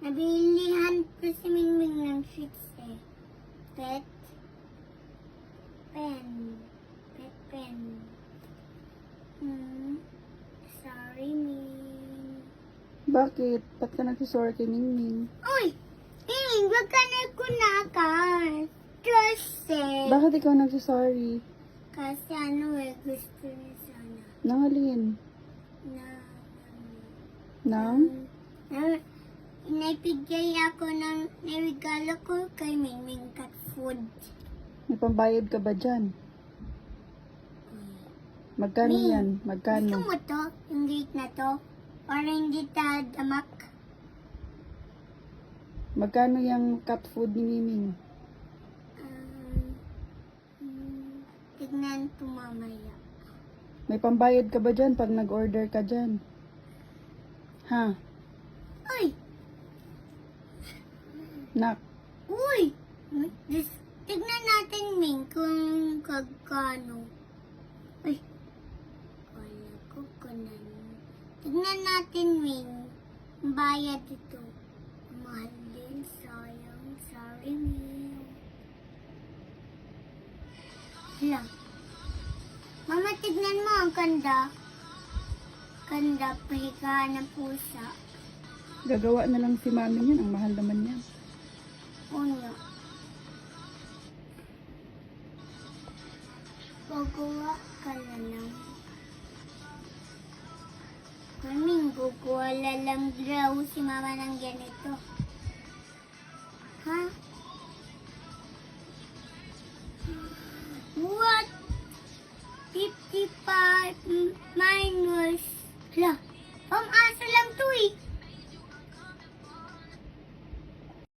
Nabilihan ko si Mingming ng chips eh. Pet pen. Pet pen. Sorry, Ming. Bakit? Ba't ka nagsisorry kay Ningning? Uy! Ming, wag ka na kunakas. Kasi, Bakit ikaw nagsisorry? kasi gusto niya sana Nangalin? na, Nang? naipigay ako ng regalo ko kay Mingming cat food. May pambayad ka ba dyan? Magkano Ming, yan? Gusto Magkano? mo to? Yung gate na to? Para hindi ta damak? Magkano yung cat food ni Miming? Tignan to mamaya. May pambayad ka ba dyan pag nag-order ka dyan? Ha? Uy! Nak? Uy! Tignan natin, Ming, kung kagkano. Uy! Wala ko kanan. Tignan natin, Ming. Ang bayad ito. Mahal din, sayang. Sorry, Ming. Hala. Mama, tignan mo ang kanda. Kanda, pahigaan ng pusa. Gagawa na lang si mami niyan. Ang mahal naman niya. Uno. Gagawa ka na lang. Kaming gagawa lang daw si mama ng ganito. Ha? What? 55 minus. Hala.